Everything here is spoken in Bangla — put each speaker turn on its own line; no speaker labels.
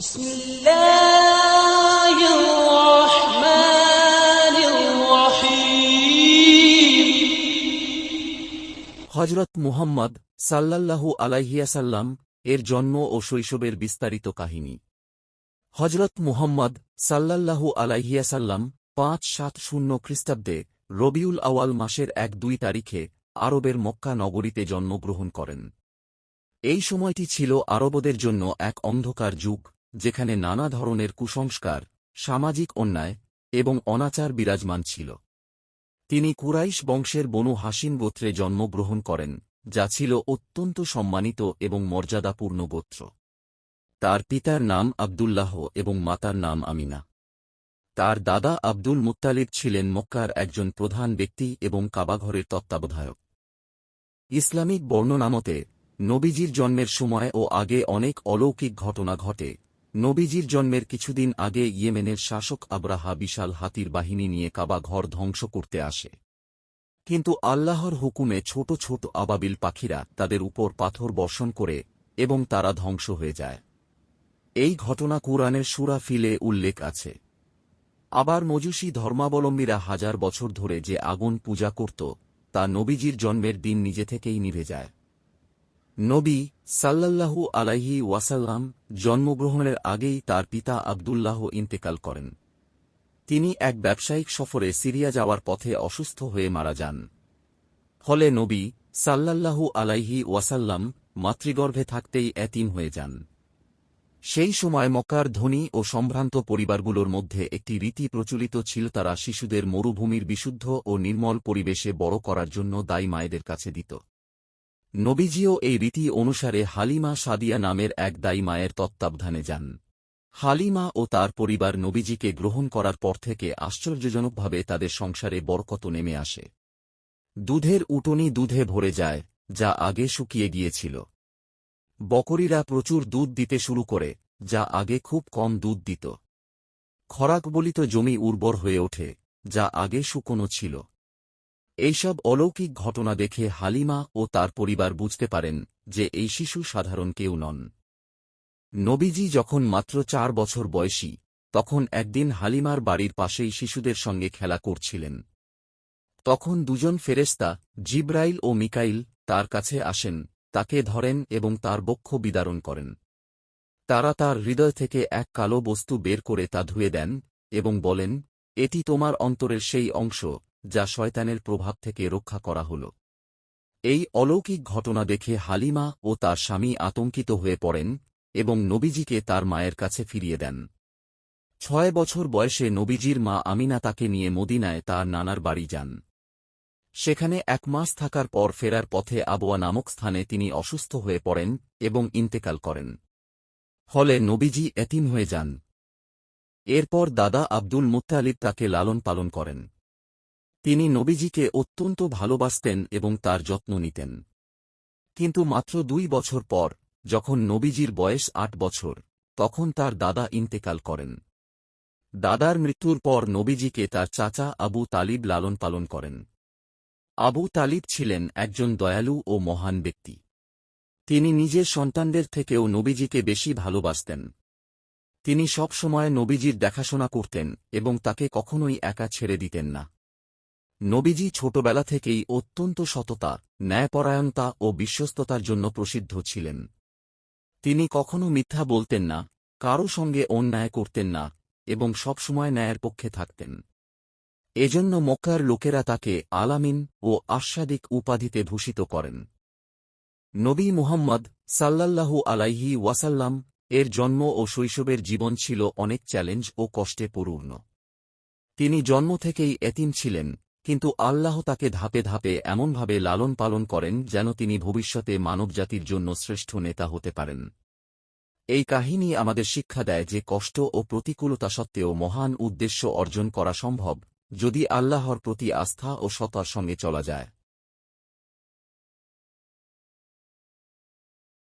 بسم الله الرحمن الرحيم
হযরত মুহাম্মদ সাল্লাল্লাহু আলাইহি ওয়াসাল্লাম এর জন্ম ও শৈশবের বিস্তারিত কাহিনী। হযরত মুহাম্মদ সাল্লাল্লাহু আলাইহি ওয়াসাল্লাম ৫৭০ খ্রিস্টাব্দে রবিউল আওয়াল মাসের ১-২ তারিখে আরবের মক্কা নগরীতে জন্মগ্রহণ করেন। এই সময়টি ছিল আরবদের জন্য এক অন্ধকার যুগ, যেখানে নানা ধরনের কুসংস্কার, সামাজিক অন্যায় এবং অনাচার বিরাজমান ছিল। তিনি কুরাইশ বংশের বনু হাশিম গোত্রে জন্মগ্রহণ করেন, যা ছিল অত্যন্ত সম্মানিত এবং মর্যাদাপূর্ণ গোত্র। তার পিতার নাম আব্দুল্লাহ এবং মাতার নাম আমিনা। তার দাদা আব্দুল মুত্তালিব ছিলেন মক্কার একজন প্রধান ব্যক্তি এবং কাবাঘরের তত্ত্বাবধায়ক। ইসলামিক বর্ণনামতে নবীজির জন্মের সময় ও আগে অনেক অলৌকিক ঘটনা ঘটে। নবীজির জন্মের কিছুদিন আগে ইয়েমেনের শাসক আবরাহা বিশাল হাতির বাহিনী নিয়ে কাবা ঘর ধ্বংস করতে আসে, কিন্তু আল্লাহর হুকুমে ছোট ছোট আবাবিল পাখিরা তাদের উপর পাথর বর্ষণ করে এবং তারা ধ্বংস হয়ে যায়। এই ঘটনা কুরআনের সূরা ফিলে উল্লেখ আছে। আবার মজুসী ধর্মাবলম্বীরা হাজার বছর ধরে যে আগুন পূজা করত, তা নবীজির জন্মের দিন নিজে থেকেই নিভে যায়। নবী সাল্লাল্লাহু আলাইহি ওয়াসাল্লাম জন্মগ্রহণের আগেই তার পিতা আব্দুল্লাহ ইন্তেকাল করেন। তিনি এক ব্যবসায়িক সফরে সিরিয়া যাওয়ার পথে অসুস্থ হয়ে মারা যান। ফলে নবী সাল্লাল্লাহু আলাইহি ওয়াসাল্লাম মাতৃগর্ভে থাকতেই এতিম হয়ে যান। সেই সময় মক্কার ধনী ও সম্ভ্রান্ত পরিবারগুলোর মধ্যে একটি রীতি প্রচলিত ছিল, তারা শিশুদের মরুভূমির বিশুদ্ধ ও নির্মল পরিবেশে বড় করার জন্য দাই মায়েদের কাছে দিত। নবীজিও এই রীতি অনুসারে হালিমা সাদিয়া নামের এক দাই মায়ের তত্ত্বাবধানে যান। হালিমা ও তার পরিবার নবীজিকে গ্রহণ করার পর থেকে আশ্চর্যজনকভাবে তাদের সংসারে বরকত নেমে আসে। দুধের উটনি দুধে ভরে যায়, যা আগে শুকিয়ে গিয়েছিল। বকরীরা প্রচুর দুধ দিতে শুরু করে, যা আগে খুব কম দুধ দিত। খরাকবলিত জমি উর্বর হয়ে ওঠে, যা আগে শুকনো ছিল। এইসব অলৌকিক ঘটনা দেখে হালিমা ও তার পরিবার বুঝতে পারেন যে এই শিশু সাধারণ কেউ নন। নবীজি যখন মাত্র ৪ বছর বয়সী, তখন একদিন হালিমার বাড়ির পাশেই শিশুদের সঙ্গে খেলা করছিলেন। তখন দুজন ফেরেশতা, জিবরাইল ও মিকাইল, তার কাছে আসেন, তাকে ধরেন এবং তার বক্ষ বিদারণ করেন। তারা তার হৃদয় থেকে এক কালো বস্তু বের করে তা ধুয়ে দেন এবং বলেন, এটি তোমার অন্তরের সেই অংশ যা শয়তানের প্রভাব থেকে রক্ষা করা হল। এই অলৌকিক ঘটনা দেখে হালিমা ও তার স্বামী আতঙ্কিত হয়ে পড়েন এবং নবীজিকে তার মায়ের কাছে ফিরিয়ে দেন। ৬ বছর বয়সে নবীজির মা আমিনা তাকে নিয়ে মদিনায় তার নানার বাড়ি যান। সেখানে ১ মাস থাকার পর ফেরার পথে আবওয়া নামক স্থানে তিনি অসুস্থ হয়ে পড়েন এবং ইন্তেকাল করেন। ফলে নবীজি এতিম হয়ে যান। এরপর দাদা আব্দুল মুত্তালিব তাকে লালন পালন করেন। তিনি নবীজিকে অত্যন্ত ভালোবাসতেন এবং তার যত্ন নিতেন। কিন্তু মাত্র ২ বছর পর, যখন নবীজির বয়স ৮ বছর, তখন তার দাদা ইন্তেকাল করেন। দাদার মৃত্যুর পর নবীজিকে তার চাচা আবু তালিব লালন পালন করেন। আবু তালিব ছিলেন একজন দয়ালু ও মহান ব্যক্তি। তিনি নিজের সন্তানদের থেকেও নবীজিকে বেশি ভালোবাসতেন। তিনি সব সময় নবীজির দেখাশোনা করতেন এবং তাকে কখনোই একা ছেড়ে দিতেন না। নবীজি ছোটবেলা থেকেই অত্যন্ত সততা, ন্যায়পরায়ণতা ও বিশ্বস্ততার জন্য প্রসিদ্ধ ছিলেন। তিনি কখনো মিথ্যা বলতেন না, কারও সঙ্গে অন্যায় করতেন না এবং সবসময় ন্যায়ের পক্ষে থাকতেন। এজন্য মক্কার লোকেরা তাকে আলামিন ও আশ্বাদিক উপাধিতে ভূষিত করেন। নবী মুহাম্মদ সাল্লাল্লাহু আলাইহি ওয়াসাল্লাম এর জন্ম ও শৈশবের জীবন ছিল অনেক চ্যালেঞ্জ ও কষ্টে পূর্ণ। তিনি জন্ম থেকেই এতিম ছিলেন, কিন্তু আল্লাহ তাকে ধাপে ধাপে এমনভাবে লালন পালন করেন যেন তিনি ভবিষ্যতে মানবজাতির জন্য শ্রেষ্ঠ নেতা হতে পারেন। এই কাহিনী আমাদের শিক্ষা দেয় যে কষ্ট ও প্রতিকূলতা সত্ত্বেও মহান উদ্দেশ্য অর্জন করা সম্ভব, যদি আল্লাহর প্রতি আস্থা ও সততার সঙ্গে চলা যায়।